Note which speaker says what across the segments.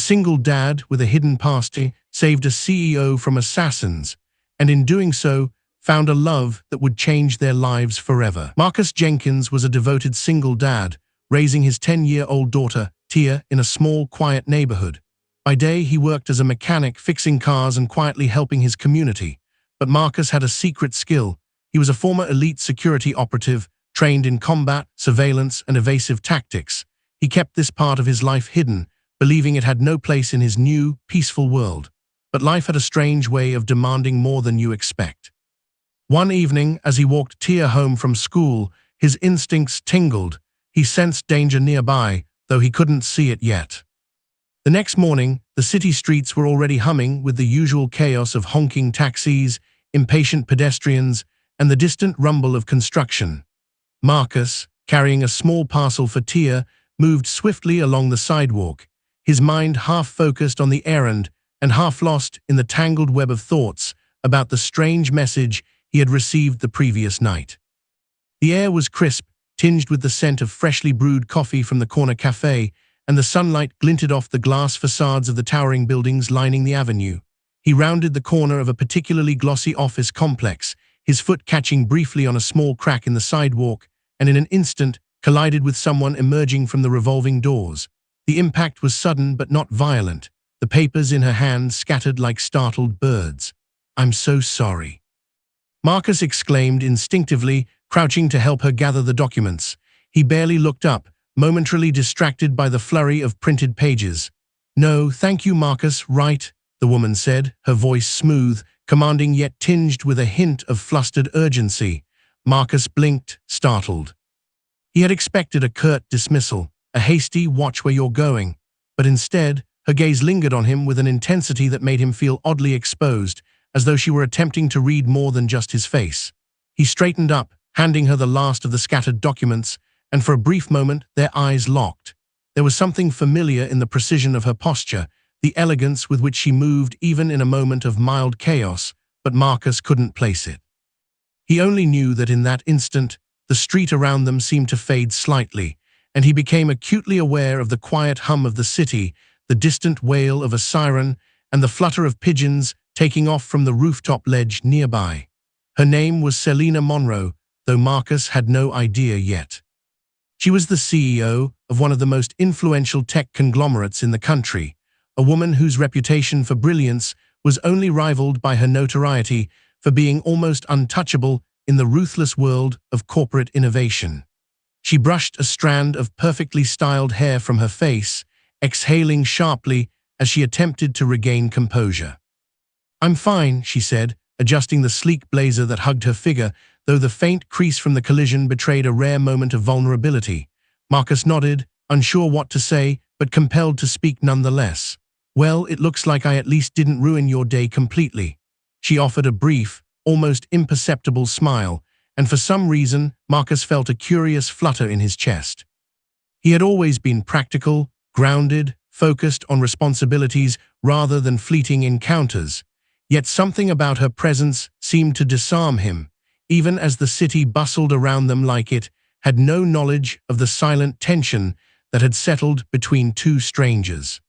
Speaker 1: single dad with a hidden past saved a CEO from assassins, and in doing so, found a love that would change their lives forever. Marcus Jenkins was a devoted single dad, raising his 10-year-old daughter, Tia, in a small, quiet neighborhood. By day, he worked as a mechanic, fixing cars and quietly helping his community. But Marcus had a secret skill. He was a former elite security operative, trained in combat, surveillance, and evasive tactics. He kept this part of his life hidden, believing it had no place in his new, peaceful world. But life had a strange way of demanding more than you expect. One evening, as he walked Tia home from school, his instincts tingled. He sensed danger nearby, though he couldn't see it yet. The next morning, the city streets were already humming with the usual chaos of honking taxis, impatient pedestrians, and the distant rumble of construction. Marcus, carrying a small parcel for Tia, moved swiftly along the sidewalk, his mind half focused on the errand and half lost in the tangled web of thoughts about the strange message he had received the previous night. The air was crisp, tinged with the scent of freshly brewed coffee from the corner cafe, and the sunlight glinted off the glass facades of the towering buildings lining the avenue. He rounded the corner of a particularly glossy office complex, his foot catching briefly on a small crack in the sidewalk, and in an instant collided with someone emerging from the revolving doors. The impact was sudden but not violent, the papers in her hand scattered like startled birds. "I'm so sorry," Marcus exclaimed instinctively, crouching to help her gather the documents. He barely looked up, momentarily distracted by the flurry of printed pages. "No, thank you, Marcus, right," the woman said, her voice smooth, commanding yet tinged with a hint of flustered urgency. Marcus blinked, startled. He had expected a curt dismissal, a hasty "watch where you're going," but instead, her gaze lingered on him with an intensity that made him feel oddly exposed, as though she were attempting to read more than just his face. He straightened up, handing her the last of the scattered documents, and for a brief moment their eyes locked. There was something familiar in the precision of her posture, the elegance with which she moved even in a moment of mild chaos, but Marcus couldn't place it. He only knew that in that instant, the street around them seemed to fade slightly, and he became acutely aware of the quiet hum of the city, the distant wail of a siren, and the flutter of pigeons taking off from the rooftop ledge nearby. Her name was Selena Monroe, though Marcus had no idea yet. She was the CEO of one of the most influential tech conglomerates in the country, a woman whose reputation for brilliance was only rivaled by her notoriety for being almost untouchable in the ruthless world of corporate innovation. She brushed a strand of perfectly styled hair from her face, exhaling sharply as she attempted to regain composure. "I'm fine," she said, adjusting the sleek blazer that hugged her figure, though the faint crease from the collision betrayed a rare moment of vulnerability. Marcus nodded, unsure what to say, but compelled to speak nonetheless. "Well, it looks like I at least didn't ruin your day completely." She offered a brief, almost imperceptible smile, and for some reason, Marcus felt a curious flutter in his chest. He had always been practical, grounded, focused on responsibilities rather than fleeting encounters. Yet something about her presence seemed to disarm him, even as the city bustled around them like it had no knowledge of the silent tension that had settled between two strangers.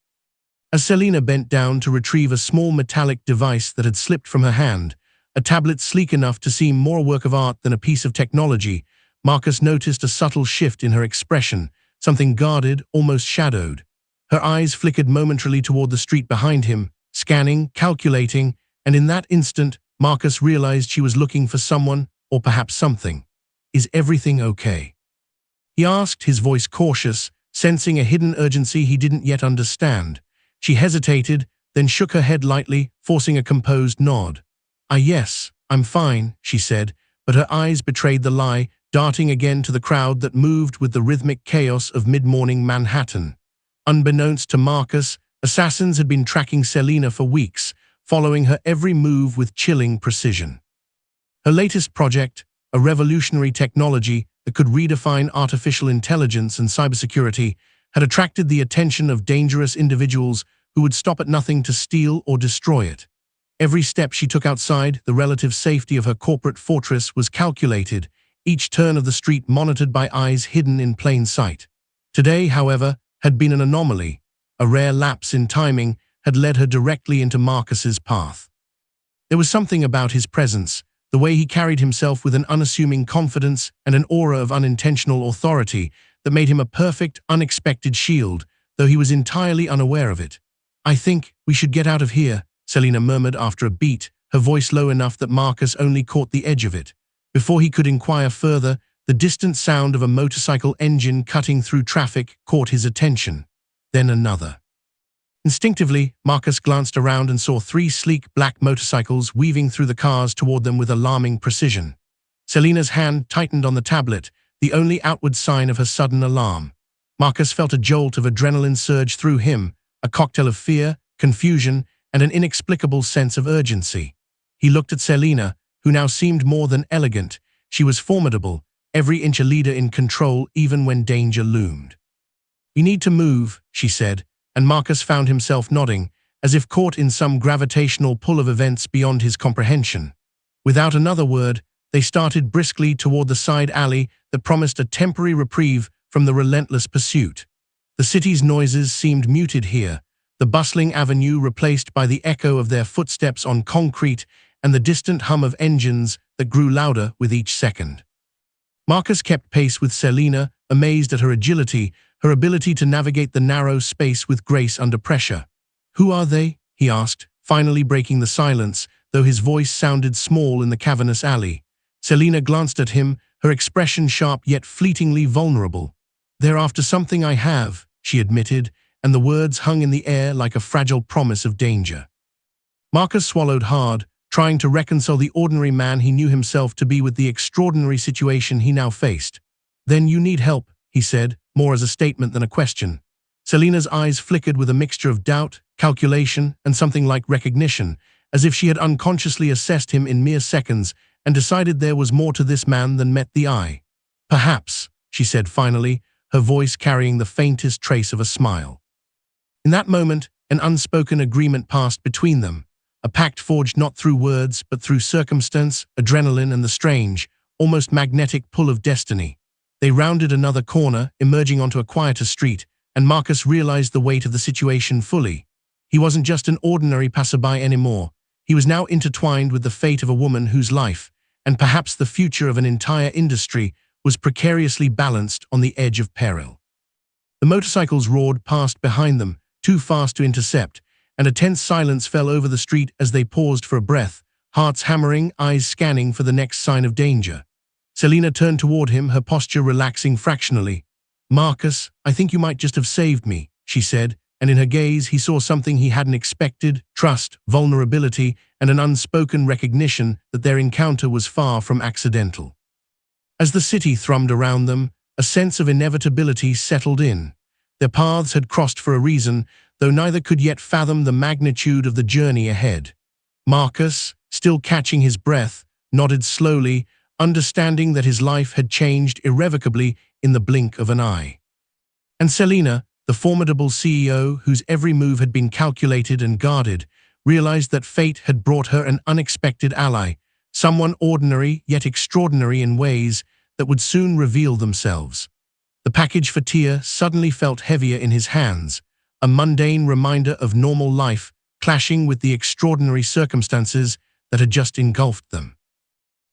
Speaker 1: As Selena bent down to retrieve a small metallic device that had slipped from her hand, a tablet sleek enough to seem more a work of art than a piece of technology, Marcus noticed a subtle shift in her expression, something guarded, almost shadowed. Her eyes flickered momentarily toward the street behind him, scanning, calculating, and in that instant, Marcus realized she was looking for someone, or perhaps something. "Is everything okay?" he asked, his voice cautious, sensing a hidden urgency he didn't yet understand. She hesitated, then shook her head lightly, forcing a composed nod. Yes, I'm fine," she said, but her eyes betrayed the lie, darting again to the crowd that moved with the rhythmic chaos of mid-morning Manhattan. Unbeknownst to Marcus, assassins had been tracking Selena for weeks, following her every move with chilling precision. Her latest project, a revolutionary technology that could redefine artificial intelligence and cybersecurity, had attracted the attention of dangerous individuals who would stop at nothing to steal or destroy it. Every step she took outside the relative safety of her corporate fortress was calculated, each turn of the street monitored by eyes hidden in plain sight. Today, however, had been an anomaly. A rare lapse in timing had led her directly into Marcus's path. There was something about his presence, the way he carried himself with an unassuming confidence and an aura of unintentional authority that made him a perfect, unexpected shield, though he was entirely unaware of it. "I think we should get out of here," Selina murmured after a beat, her voice low enough that Marcus only caught the edge of it. Before he could inquire further, the distant sound of a motorcycle engine cutting through traffic caught his attention. Then another. Instinctively, Marcus glanced around and saw 3 sleek black motorcycles weaving through the cars toward them with alarming precision. Selina's hand tightened on the tablet, the only outward sign of her sudden alarm. Marcus felt a jolt of adrenaline surge through him, a cocktail of fear, confusion, and an inexplicable sense of urgency. He looked at Selina, who now seemed more than elegant. She was formidable, every inch a leader in control even when danger loomed. "We need to move," she said, and Marcus found himself nodding, as if caught in some gravitational pull of events beyond his comprehension. Without another word, they started briskly toward the side alley that promised a temporary reprieve from the relentless pursuit. The city's noises seemed muted here, the bustling avenue replaced by the echo of their footsteps on concrete and the distant hum of engines that grew louder with each second. Marcus kept pace with Selina, amazed at her agility, her ability to navigate the narrow space with grace under pressure. "Who are they?" he asked, finally breaking the silence, though his voice sounded small in the cavernous alley. Selina glanced at him, her expression sharp yet fleetingly vulnerable. "They're after something I have," she admitted, and the words hung in the air like a fragile promise of danger. Marcus swallowed hard, trying to reconcile the ordinary man he knew himself to be with the extraordinary situation he now faced. "Then you need help," he said, more as a statement than a question. Selina's eyes flickered with a mixture of doubt, calculation, and something like recognition, as if she had unconsciously assessed him in mere seconds and decided there was more to this man than met the eye. "Perhaps," she said finally, her voice carrying the faintest trace of a smile. In that moment, an unspoken agreement passed between them, a pact forged not through words but through circumstance, adrenaline, and the strange, almost magnetic pull of destiny. They rounded another corner, emerging onto a quieter street, and Marcus realized the weight of the situation fully. He wasn't just an ordinary passerby anymore. He was now intertwined with the fate of a woman whose life, and perhaps the future of an entire industry, was precariously balanced on the edge of peril. The motorcycles roared past behind them, too fast to intercept, and a tense silence fell over the street as they paused for a breath, hearts hammering, eyes scanning for the next sign of danger. Selina turned toward him, her posture relaxing fractionally. "Marcus, I think you might just have saved me," she said, and in her gaze he saw something he hadn't expected: trust, vulnerability, and an unspoken recognition that their encounter was far from accidental. As the city thrummed around them, a sense of inevitability settled in. Their paths had crossed for a reason, though neither could yet fathom the magnitude of the journey ahead. Marcus, still catching his breath, nodded slowly, understanding that his life had changed irrevocably in the blink of an eye. And Selina, the formidable CEO whose every move had been calculated and guarded, realized that fate had brought her an unexpected ally, someone ordinary yet extraordinary in ways that would soon reveal themselves. The package for Tia suddenly felt heavier in his hands, a mundane reminder of normal life clashing with the extraordinary circumstances that had just engulfed them.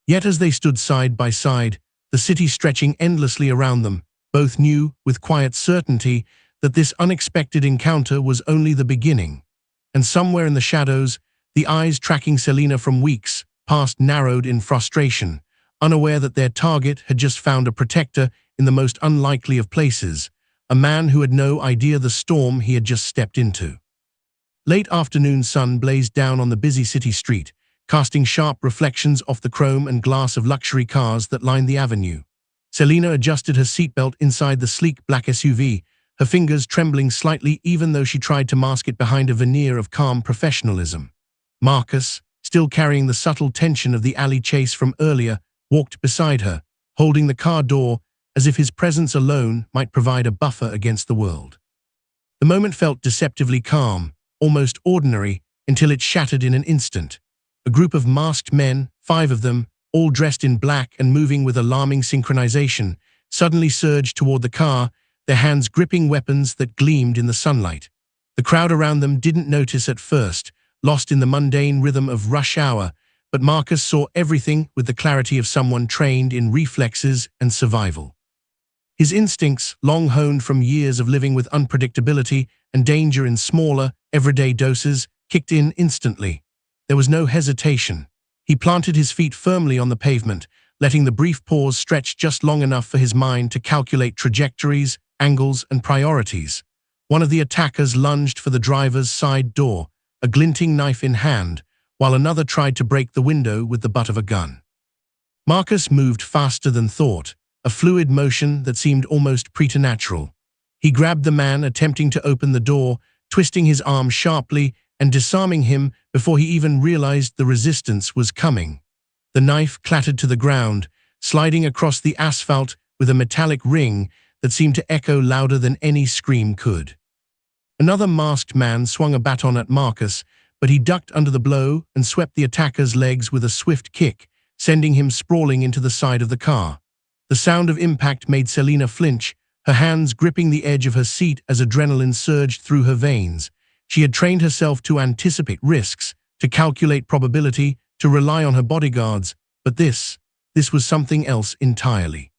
Speaker 1: Yet as they stood side by side, the city stretching endlessly around them, both knew, with quiet certainty, that this unexpected encounter was only the beginning. And somewhere in the shadows, the eyes tracking Selina from weeks past narrowed in frustration, unaware that their target had just found a protector in the most unlikely of places, a man who had no idea the storm he had just stepped into. Late afternoon sun blazed down on the busy city street, casting sharp reflections off the chrome and glass of luxury cars that lined the avenue. Selina adjusted her seatbelt inside the sleek black SUV, her fingers trembling slightly even though she tried to mask it behind a veneer of calm professionalism. Marcus, still carrying the subtle tension of the alley chase from earlier, walked beside her, holding the car door as if his presence alone might provide a buffer against the world. The moment felt deceptively calm, almost ordinary, until it shattered in an instant. A group of masked men, 5 of them, all dressed in black and moving with alarming synchronization, suddenly surged toward the car, their hands gripping weapons that gleamed in the sunlight. The crowd around them didn't notice at first, lost in the mundane rhythm of rush hour, but Marcus saw everything with the clarity of someone trained in reflexes and survival. His instincts, long honed from years of living with unpredictability and danger in smaller, everyday doses, kicked in instantly. There was no hesitation. He planted his feet firmly on the pavement, letting the brief pause stretch just long enough for his mind to calculate trajectories, angles, and priorities. One of the attackers lunged for the driver's side door, a glinting knife in hand, while another tried to break the window with the butt of a gun. Marcus moved faster than thought, a fluid motion that seemed almost preternatural. He grabbed the man attempting to open the door, twisting his arm sharply and disarming him before he even realized the resistance was coming. The knife clattered to the ground, sliding across the asphalt with a metallic ring that seemed to echo louder than any scream could. Another masked man swung a baton at Marcus, but he ducked under the blow and swept the attacker's legs with a swift kick, sending him sprawling into the side of the car. The sound of impact made Selina flinch, her hands gripping the edge of her seat as adrenaline surged through her veins. She had trained herself to anticipate risks, to calculate probability, to rely on her bodyguards, but this was something else entirely.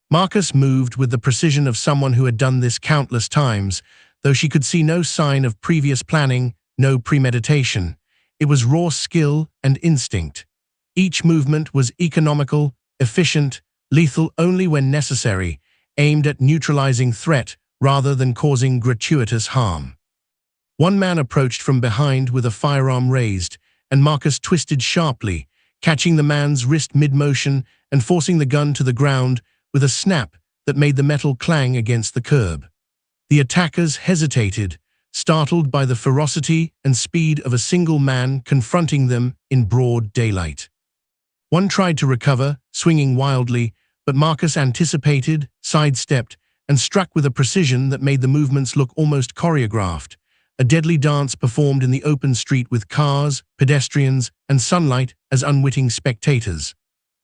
Speaker 1: Marcus moved with the precision of someone who had done this countless times, though she could see no sign of previous planning, no premeditation. It was raw skill and instinct. Each movement was economical, efficient, lethal only when necessary, aimed at neutralizing threat rather than causing gratuitous harm. One man approached from behind with a firearm raised, and Marcus twisted sharply, catching the man's wrist mid-motion and forcing the gun to the ground with a snap that made the metal clang against the curb. The attackers hesitated, startled by the ferocity and speed of a single man confronting them in broad daylight. One tried to recover, swinging wildly, but Marcus anticipated, sidestepped, and struck with a precision that made the movements look almost choreographed, a deadly dance performed in the open street with cars, pedestrians, and sunlight as unwitting spectators.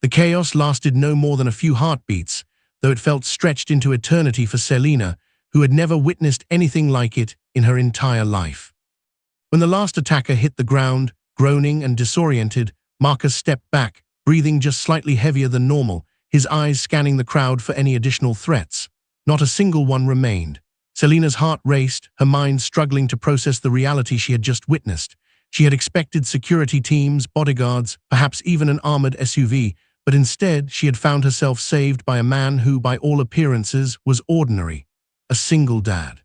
Speaker 1: The chaos lasted no more than a few heartbeats, though it felt stretched into eternity for Selina, who had never witnessed anything like it in her entire life. When the last attacker hit the ground, groaning and disoriented, Marcus stepped back, breathing just slightly heavier than normal, his eyes scanning the crowd for any additional threats. Not a single one remained. Selina's heart raced, her mind struggling to process the reality she had just witnessed. She had expected security teams, bodyguards, perhaps even an armored SUV, but instead she had found herself saved by a man who, by all appearances, was ordinary. A single dad.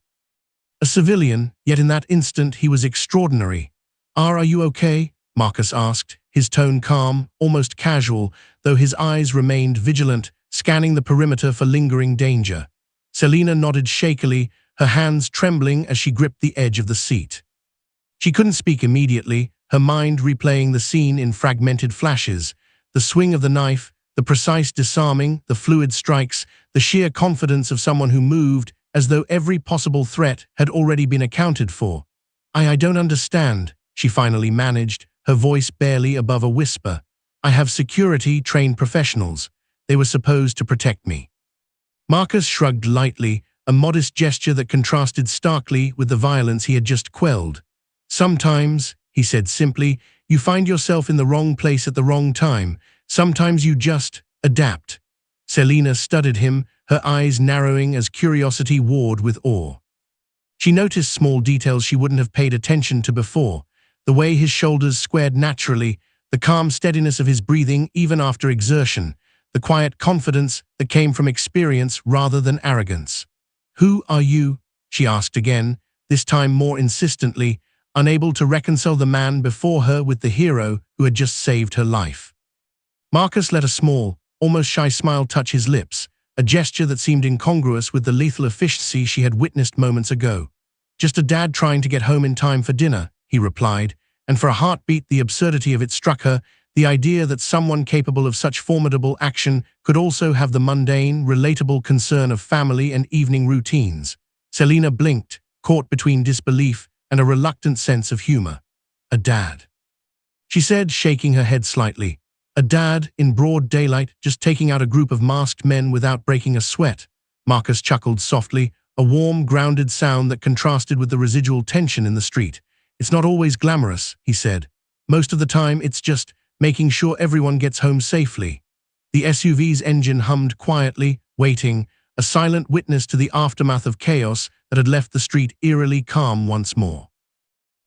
Speaker 1: A civilian, yet in that instant he was extraordinary. Are you okay? Marcus asked, his tone calm, almost casual, though his eyes remained vigilant, scanning the perimeter for lingering danger. Selina nodded shakily, her hands trembling as she gripped the edge of the seat. She couldn't speak immediately, her mind replaying the scene in fragmented flashes, the swing of the knife, the precise disarming, the fluid strikes, the sheer confidence of someone who moved as though every possible threat had already been accounted for. I don't understand, she finally managed, her voice barely above a whisper. I have security-trained professionals. They were supposed to protect me. Marcus shrugged lightly, a modest gesture that contrasted starkly with the violence he had just quelled. Sometimes, he said simply, you find yourself in the wrong place at the wrong time. Sometimes you just adapt. Selina studied him, her eyes narrowing as curiosity warred with awe. She noticed small details she wouldn't have paid attention to before, the way his shoulders squared naturally, the calm steadiness of his breathing even after exertion, the quiet confidence that came from experience rather than arrogance. Who are you? She asked again, this time more insistently, unable to reconcile the man before her with the hero who had just saved her life. Marcus let a small, almost shy smile touch his lips, a gesture that seemed incongruous with the lethal efficiency she had witnessed moments ago. Just a dad trying to get home in time for dinner, he replied, and for a heartbeat the absurdity of it struck her, the idea that someone capable of such formidable action could also have the mundane, relatable concern of family and evening routines. Selina blinked, caught between disbelief and a reluctant sense of humor. A dad. She said, shaking her head slightly. A dad, in broad daylight, just taking out a group of masked men without breaking a sweat. Marcus chuckled softly, a warm, grounded sound that contrasted with the residual tension in the street. "It's not always glamorous," he said. "Most of the time, it's just making sure everyone gets home safely." The SUV's engine hummed quietly, waiting, a silent witness to the aftermath of chaos that had left the street eerily calm once more.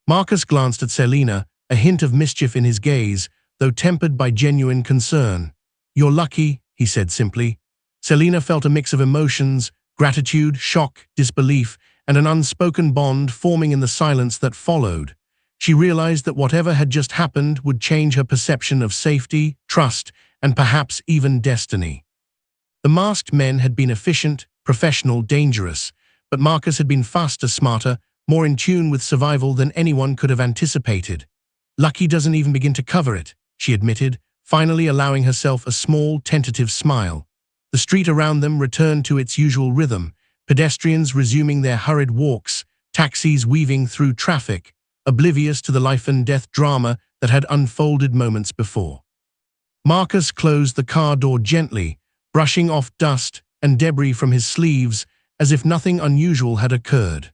Speaker 1: Marcus glanced at Selina, a hint of mischief in his gaze, though tempered by genuine concern. "You're lucky," he said simply. Selina felt a mix of emotions, gratitude, shock, disbelief, and an unspoken bond forming in the silence that followed. She realized that whatever had just happened would change her perception of safety, trust, and perhaps even destiny. The masked men had been efficient, professional, dangerous, but Marcus had been faster, smarter, more in tune with survival than anyone could have anticipated. "Lucky doesn't even begin to cover it," she admitted, finally allowing herself a small, tentative smile. The street around them returned to its usual rhythm, pedestrians resuming their hurried walks, taxis weaving through traffic, oblivious to the life-and-death drama that had unfolded moments before. Marcus closed the car door gently, brushing off dust and debris from his sleeves as if nothing unusual had occurred.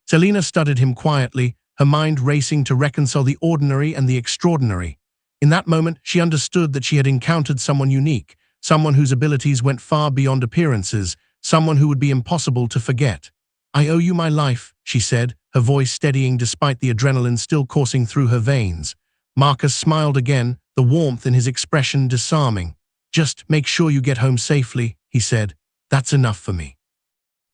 Speaker 1: Selina studied him quietly, her mind racing to reconcile the ordinary and the extraordinary. In that moment, she understood that she had encountered someone unique, someone whose abilities went far beyond appearances, someone who would be impossible to forget. "I owe you my life," she said, her voice steadying despite the adrenaline still coursing through her veins. Marcus smiled again, the warmth in his expression disarming. "Just make sure you get home safely," he said. "That's enough for me."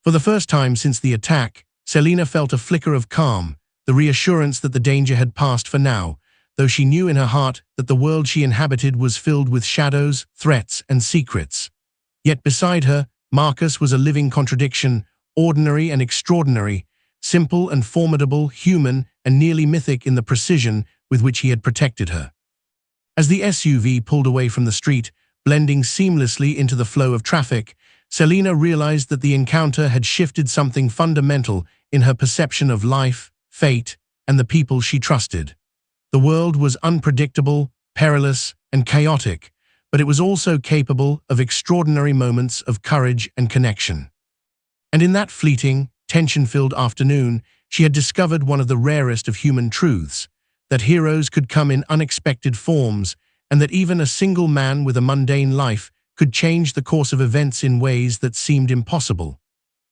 Speaker 1: For the first time since the attack, Selina felt a flicker of calm, the reassurance that the danger had passed for now, though she knew in her heart that the world she inhabited was filled with shadows, threats, and secrets. Yet beside her, Marcus was a living contradiction, ordinary and extraordinary, simple and formidable, human and nearly mythic in the precision with which he had protected her. As the SUV pulled away from the street, blending seamlessly into the flow of traffic, Selina realized that the encounter had shifted something fundamental in her perception of life, fate, and the people she trusted. The world was unpredictable, perilous, and chaotic, but it was also capable of extraordinary moments of courage and connection. And in that fleeting, tension-filled afternoon, she had discovered one of the rarest of human truths, that heroes could come in unexpected forms, and that even a single man with a mundane life could change the course of events in ways that seemed impossible.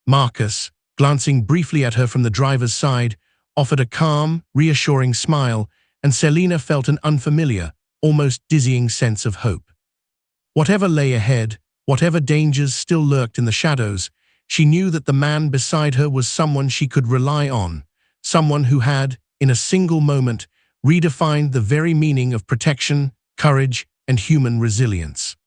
Speaker 1: Marcus, glancing briefly at her from the driver's side, offered a calm, reassuring smile, and Selina felt an unfamiliar, almost dizzying sense of hope. Whatever lay ahead, whatever dangers still lurked in the shadows, she knew that the man beside her was someone she could rely on, someone who had, in a single moment, redefined the very meaning of protection, courage, and human resilience.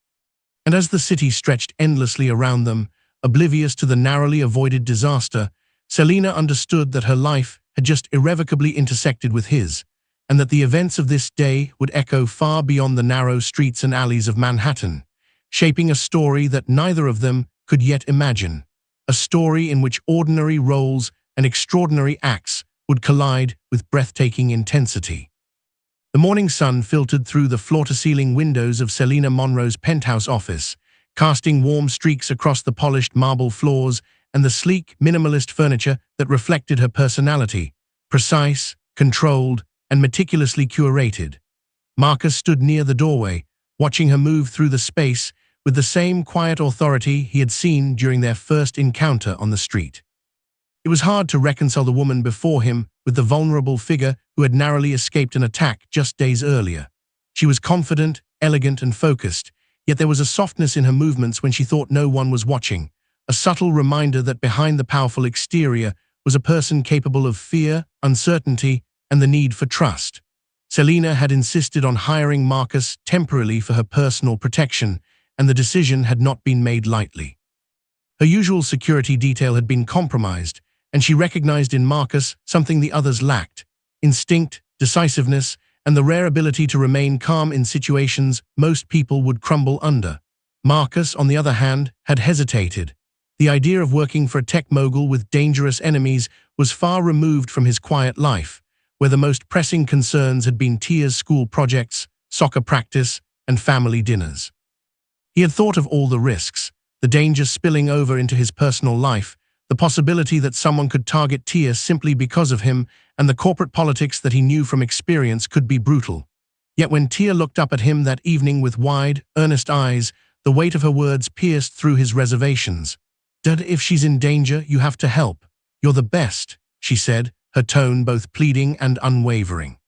Speaker 1: And as the city stretched endlessly around them, oblivious to the narrowly avoided disaster, Selina understood that her life had just irrevocably intersected with his, and that the events of this day would echo far beyond the narrow streets and alleys of Manhattan, shaping a story that neither of them could yet imagine, a story in which ordinary roles and extraordinary acts would collide with breathtaking intensity. The morning sun filtered through the floor-to-ceiling windows of Selina Monroe's penthouse office, casting warm streaks across the polished marble floors and the sleek, minimalist furniture that reflected her personality, precise, controlled, and meticulously curated. Marcus stood near the doorway, watching her move through the space with the same quiet authority he had seen during their first encounter on the street. It was hard to reconcile the woman before him with the vulnerable figure who had narrowly escaped an attack just days earlier. She was confident, elegant, and focused, yet there was a softness in her movements when she thought no one was watching, a subtle reminder that behind the powerful exterior was a person capable of fear, uncertainty, and the need for trust. Selina had insisted on hiring Marcus temporarily for her personal protection, and the decision had not been made lightly. Her usual security detail had been compromised, and she recognized in Marcus something the others lacked: instinct, decisiveness, and the rare ability to remain calm in situations most people would crumble under. Marcus, on the other hand, had hesitated. The idea of working for a tech mogul with dangerous enemies was far removed from his quiet life, where the most pressing concerns had been Tia's school projects, soccer practice, and family dinners. He had thought of all the risks, the dangers spilling over into his personal life, the possibility that someone could target Tia simply because of him, and the corporate politics that he knew from experience could be brutal. Yet when Tia looked up at him that evening with wide, earnest eyes, the weight of her words pierced through his reservations. "Dad, if she's in danger, you have to help. You're the best," she said, her tone both pleading and unwavering.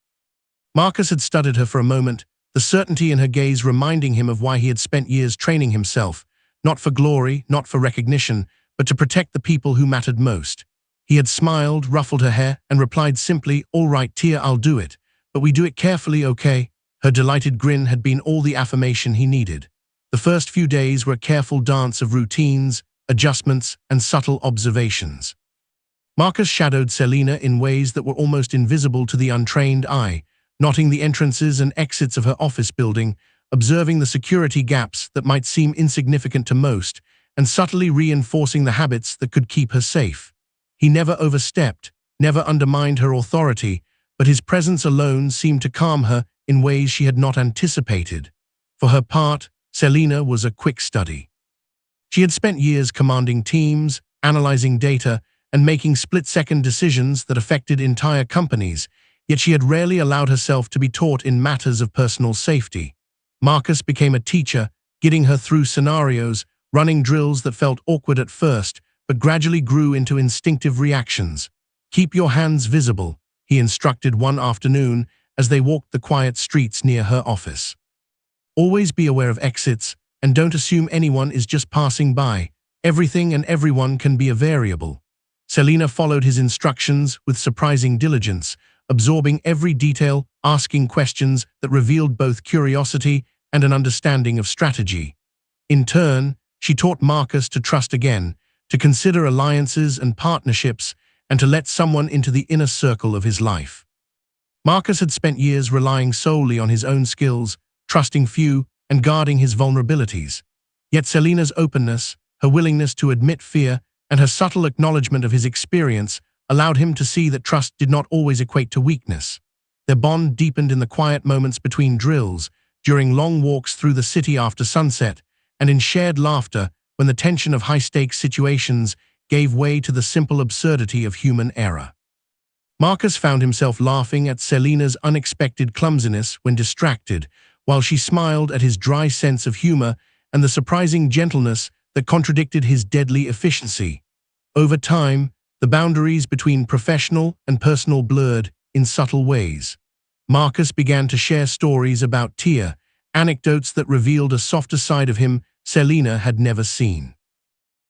Speaker 1: Marcus had studied her for a moment, the certainty in her gaze reminding him of why he had spent years training himself, not for glory, not for recognition, but to protect the people who mattered most. He had smiled, ruffled her hair, and replied simply, "All right, Tia, I'll do it. But we do it carefully, okay?" Her delighted grin had been all the affirmation he needed. The first few days were a careful dance of routines, adjustments, and subtle observations. Marcus shadowed Selena in ways that were almost invisible to the untrained eye, noting the entrances and exits of her office building, observing the security gaps that might seem insignificant to most, and subtly reinforcing the habits that could keep her safe. He never overstepped, never undermined her authority, but his presence alone seemed to calm her in ways she had not anticipated. For her part, Selena was a quick study. She had spent years commanding teams, analyzing data, and making split-second decisions that affected entire companies, yet she had rarely allowed herself to be taught in matters of personal safety. Marcus became a teacher, guiding her through scenarios, running drills that felt awkward at first, but gradually grew into instinctive reactions. "Keep your hands visible," he instructed one afternoon as they walked the quiet streets near her office. "Always be aware of exits, and don't assume anyone is just passing by. Everything and everyone can be a variable." Selena followed his instructions with surprising diligence, absorbing every detail, asking questions that revealed both curiosity and an understanding of strategy. In turn, she taught Marcus to trust again, to consider alliances and partnerships, and to let someone into the inner circle of his life. Marcus had spent years relying solely on his own skills, trusting few, and guarding his vulnerabilities. Yet Selena's openness, her willingness to admit fear, and her subtle acknowledgement of his experience allowed him to see that trust did not always equate to weakness. Their bond deepened in the quiet moments between drills, during long walks through the city after sunset, and in shared laughter when the tension of high-stakes situations gave way to the simple absurdity of human error. Marcus found himself laughing at Selena's unexpected clumsiness when distracted, while she smiled at his dry sense of humor and the surprising gentleness that contradicted his deadly efficiency. Over time, the boundaries between professional and personal blurred in subtle ways. Marcus began to share stories about Tia, anecdotes that revealed a softer side of him Selena had never seen.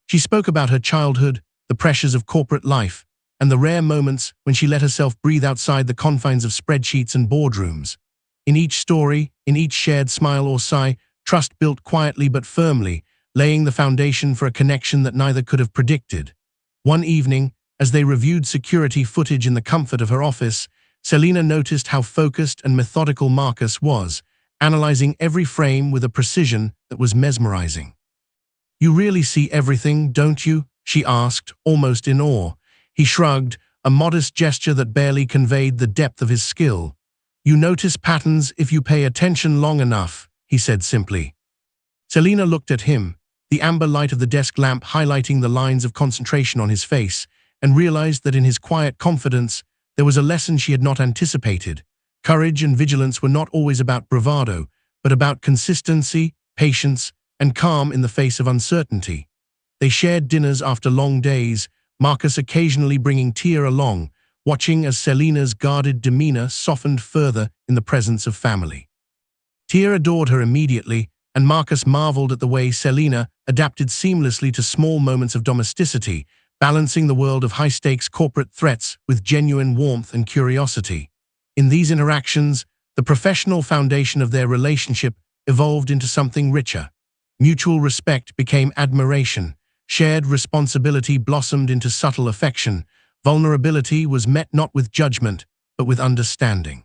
Speaker 1: She spoke about her childhood, the pressures of corporate life, and the rare moments when she let herself breathe outside the confines of spreadsheets and boardrooms. In each story, in each shared smile or sigh, trust built quietly but firmly, laying the foundation for a connection that neither could have predicted. One evening, as they reviewed security footage in the comfort of her office, Selena noticed how focused and methodical Marcus was, analyzing every frame with a precision that was mesmerizing. "You really see everything, don't you?" she asked, almost in awe. He shrugged, a modest gesture that barely conveyed the depth of his skill. "You notice patterns if you pay attention long enough," he said simply. Selena looked at him, the amber light of the desk lamp highlighting the lines of concentration on his face, and realized that in his quiet confidence there was a lesson she had not anticipated. Courage and vigilance were not always about bravado, but about consistency, patience, and calm in the face of uncertainty. They shared dinners after long days, Marcus occasionally bringing Tia along, watching as Selena's guarded demeanor softened further in the presence of family. Tia adored her immediately, and Marcus marveled at the way Selena adapted seamlessly to small moments of domesticity, balancing the world of high-stakes corporate threats with genuine warmth and curiosity. In these interactions, the professional foundation of their relationship evolved into something richer. Mutual respect became admiration, shared responsibility blossomed into subtle affection, vulnerability was met not with judgment, but with understanding.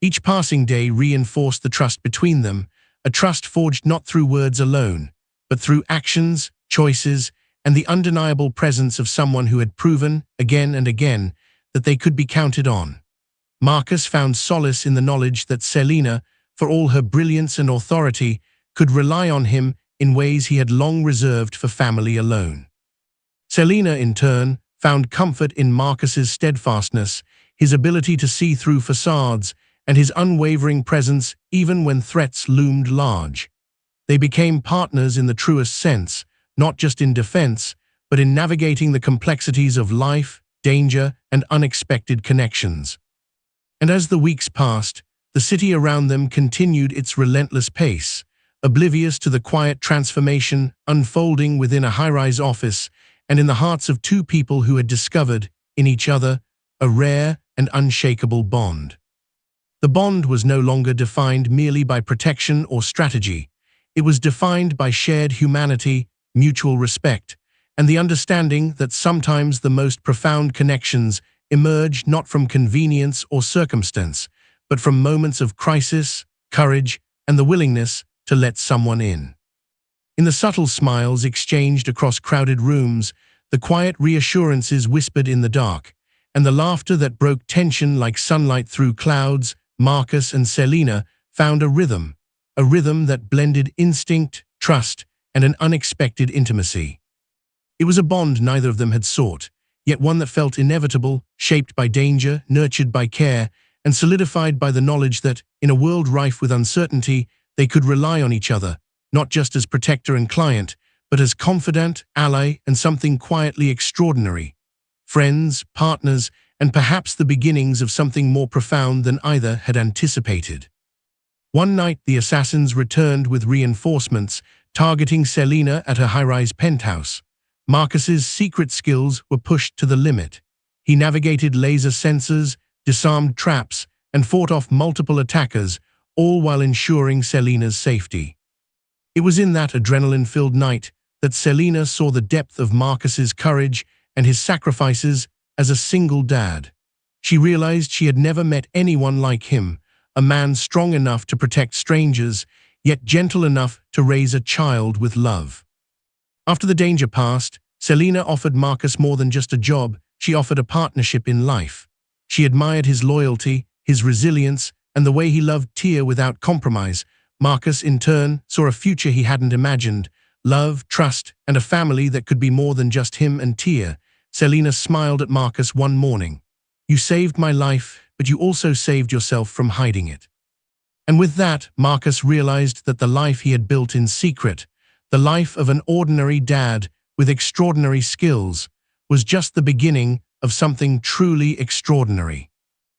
Speaker 1: Each passing day reinforced the trust between them, a trust forged not through words alone, but through actions, choices, and the undeniable presence of someone who had proven, again and again, that they could be counted on. Marcus found solace in the knowledge that Selena, for all her brilliance and authority, could rely on him in ways he had long reserved for family alone. Selena, in turn, found comfort in Marcus's steadfastness, his ability to see through facades, and his unwavering presence even when threats loomed large. They became partners in the truest sense, not just in defense, but in navigating the complexities of life, danger, and unexpected connections. And as the weeks passed, the city around them continued its relentless pace, oblivious to the quiet transformation unfolding within a high-rise office and in the hearts of two people who had discovered, in each other, a rare and unshakable bond. The bond was no longer defined merely by protection or strategy. It was defined by shared humanity, mutual respect, and the understanding that sometimes the most profound connections emerge not from convenience or circumstance, but from moments of crisis, courage, and the willingness to let someone in. In the subtle smiles exchanged across crowded rooms, the quiet reassurances whispered in the dark, and the laughter that broke tension like sunlight through clouds, Marcus and Selena found a rhythm that blended instinct, trust, and an unexpected intimacy. It was a bond neither of them had sought, yet one that felt inevitable, shaped by danger, nurtured by care, and solidified by the knowledge that, in a world rife with uncertainty, they could rely on each other, not just as protector and client, but as confidant, ally, and something quietly extraordinary. Friends, partners, and perhaps the beginnings of something more profound than either had anticipated. One night, the assassins returned with reinforcements, targeting Selena at her high-rise penthouse. Marcus's secret skills were pushed to the limit. He navigated laser sensors, disarmed traps, and fought off multiple attackers, all while ensuring Selena's safety. It was in that adrenaline-filled night that Selena saw the depth of Marcus's courage and his sacrifices as a single dad. She realized she had never met anyone like him, a man strong enough to protect strangers, yet gentle enough to raise a child with love. After the danger passed, Selena offered Marcus more than just a job, she offered a partnership in life. She admired his loyalty, his resilience, and the way he loved Tia without compromise. Marcus, in turn, saw a future he hadn't imagined, love, trust, and a family that could be more than just him and Tia. Selena smiled at Marcus one morning. "You saved my life, but you also saved yourself from hiding it." And with that, Marcus realized that the life he had built in secret, the life of an ordinary dad with extraordinary skills, was just the beginning of something truly extraordinary.